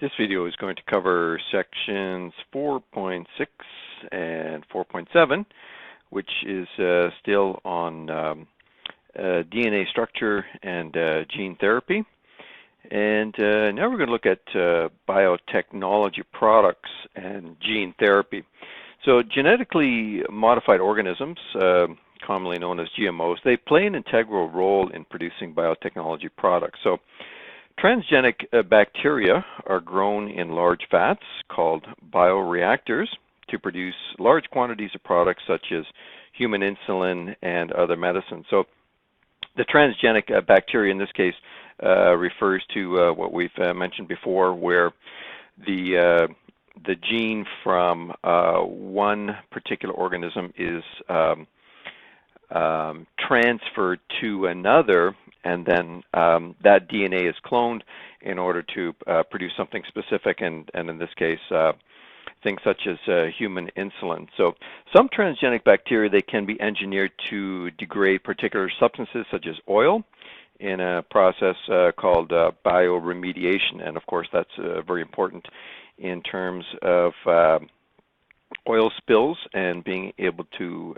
This video is going to cover sections 4.6 and 4.7, which is still on DNA structure and gene therapy. And now we're going to look at biotechnology products and gene therapy. So genetically modified organisms, commonly known as GMOs, they play an integral role in producing biotechnology products. So transgenic bacteria are grown in large vats called bioreactors to produce large quantities of products such as human insulin and other medicines. So the transgenic bacteria in this case refers to what we've mentioned before, where the gene from one particular organism is transferred to another, and then that DNA is cloned in order to produce something specific, and in this case things such as human insulin. So some transgenic bacteria, they can be engineered to degrade particular substances such as oil in a process called bioremediation, and of course that's very important in terms of oil spills and being able to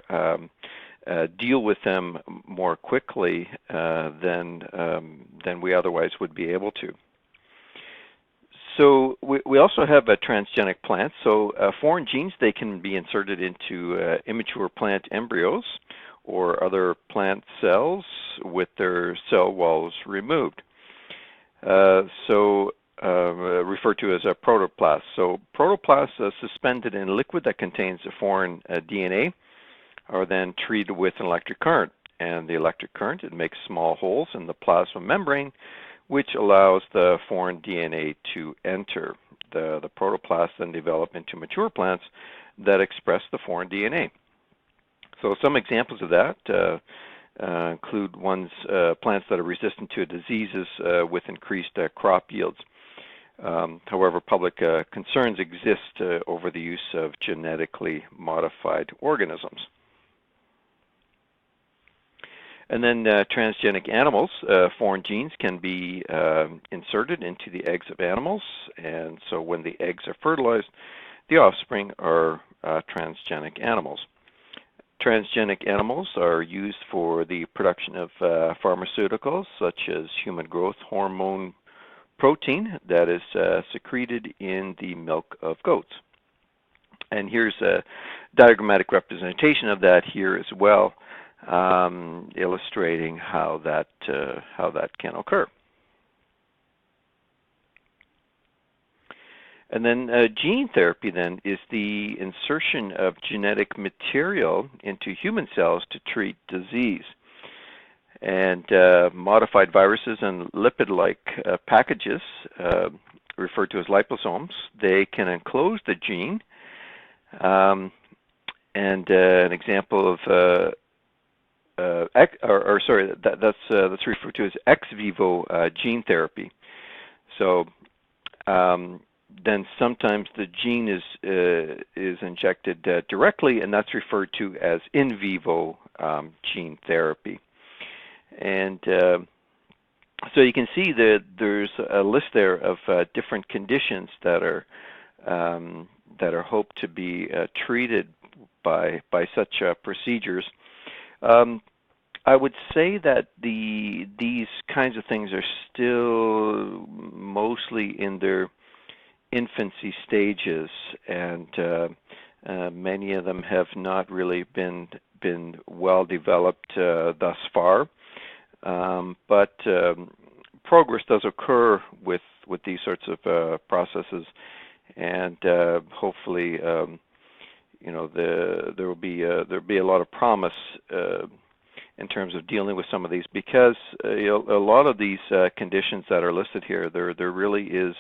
deal with them more quickly than we otherwise would be able to. So we also have transgenic plants. So foreign genes, they can be inserted into immature plant embryos or other plant cells with their cell walls removed. Referred to as a protoplast. So protoplasts suspended in liquid that contains a foreign DNA are then treated with an electric current. And the electric current, it makes small holes in the plasma membrane, which allows the foreign DNA to enter. The protoplasts then develop into mature plants that express the foreign DNA. So some examples of that include plants that are resistant to diseases with increased crop yields. However, public concerns exist over the use of genetically modified organisms. And then transgenic animals, foreign genes can be inserted into the eggs of animals, and so when the eggs are fertilized, the offspring are transgenic animals. Transgenic animals are used for the production of pharmaceuticals such as human growth hormone protein that is secreted in the milk of goats. And here's a diagrammatic representation of that here as well, illustrating how that can occur. And then gene therapy then is the insertion of genetic material into human cells to treat disease. And modified viruses and lipid-like packages, referred to as liposomes, they can enclose the gene. And an example of that's referred to as ex vivo gene therapy. So then sometimes the gene is injected directly, and that's referred to as in vivo gene therapy. And so you can see that there's a list there of different conditions that are hoped to be treated by such procedures. I would say that these kinds of things are still mostly in their infancy stages, and many of them have not really been well developed thus far. But progress does occur with these sorts of processes, and hopefully, there will be a lot of promise in terms of dealing with some of these, because a lot of these conditions that are listed here, there really is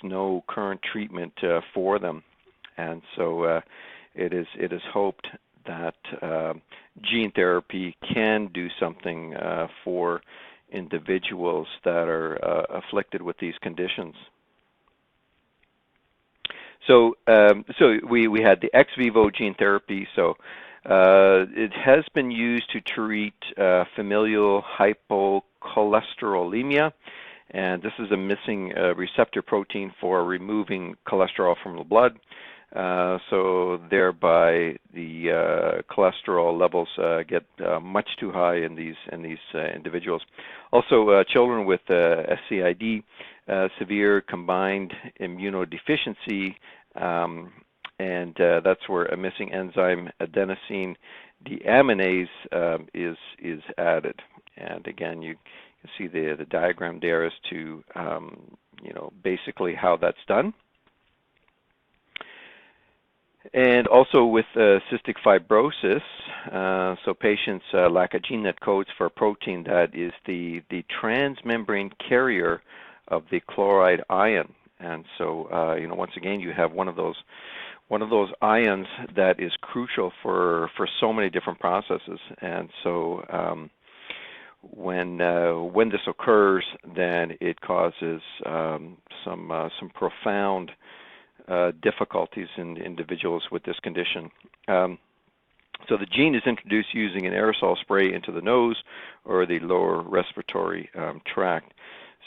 no current treatment for them, and so it is hoped that gene therapy can do something for individuals that are afflicted with these conditions. So we had the ex vivo gene therapy. So it has been used to treat familial hypocholesterolemia And this is a missing receptor protein for removing cholesterol from the blood. So thereby the cholesterol levels get much too high in these individuals. Also, children with SCID, severe combined immunodeficiency, and that's where a missing enzyme, adenosine deaminase, is added. And again, you can see the diagram there as to basically how that's done. And also with cystic fibrosis, so patients lack a gene that codes for a protein that is the transmembrane carrier of the chloride ion. And so, once again, you have one of those ions that is crucial for so many different processes. And so, when this occurs, then it causes some profound difficulties in individuals with this condition. So the gene is introduced using an aerosol spray into the nose or the lower respiratory tract.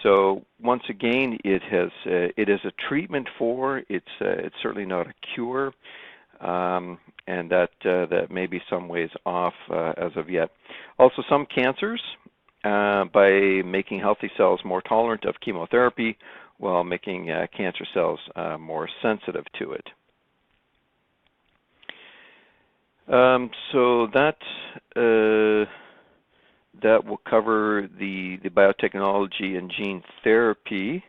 So once again, it is a treatment for. It's certainly not a cure, and that may be some ways off as of yet. Also, some cancers, by making healthy cells more tolerant of chemotherapy, while making cancer cells more sensitive to it. So that will cover the biotechnology and gene therapy,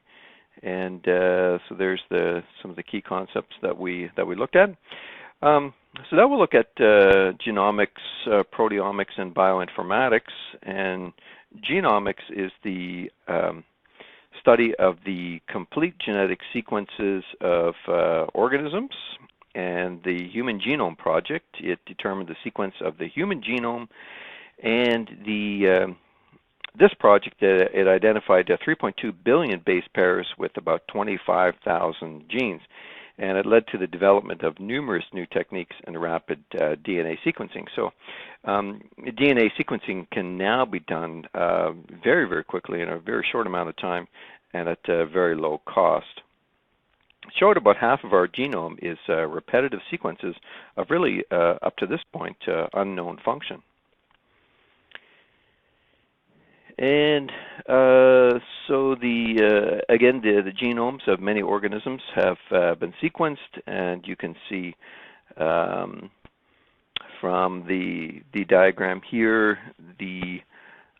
and so there's some of the key concepts that we looked at. So that we'll look at genomics, proteomics, and bioinformatics. And genomics is the study of the complete genetic sequences of organisms. And the Human Genome Project, it determined the sequence of the human genome, and this project, it identified 3.2 billion base pairs with about 25,000 genes, and it led to the development of numerous new techniques in rapid DNA sequencing. So DNA sequencing can now be done very, very quickly in a very short amount of time and at very low cost. It showed about half of our genome is repetitive sequences of really, up to this point, unknown function. And so again, the genomes of many organisms have been sequenced, and you can see from the diagram here the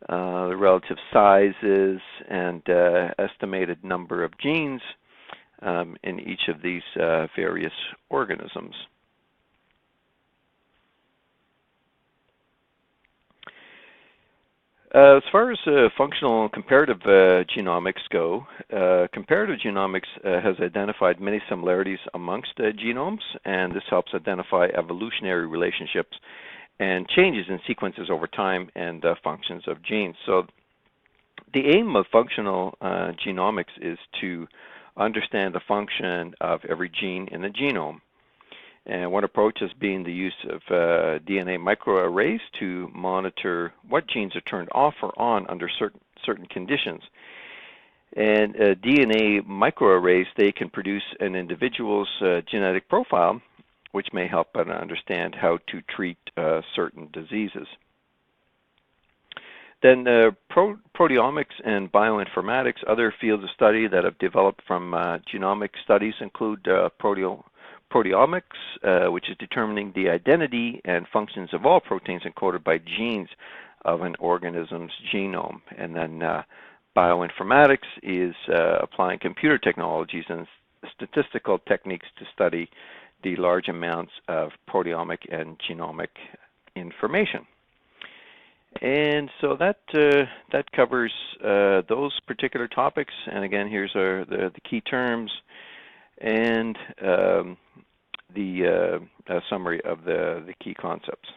relative sizes and estimated number of genes in each of these various organisms. As far as functional and comparative genomics go, comparative genomics has identified many similarities amongst genomes, and this helps identify evolutionary relationships and changes in sequences over time and functions of genes. So the aim of functional genomics is to understand the function of every gene in the genome. And one approach has been the use of DNA microarrays to monitor what genes are turned off or on under certain conditions. And DNA microarrays, they can produce an individual's genetic profile, which may help us understand how to treat certain diseases. Then proteomics and bioinformatics, other fields of study that have developed from genomic studies include proteomics, which is determining the identity and functions of all proteins encoded by genes of an organism's genome. And then bioinformatics is applying computer technologies and statistical techniques to study the large amounts of proteomic and genomic information. And so that covers those particular topics. And again, here's the key terms and the summary of the key concepts.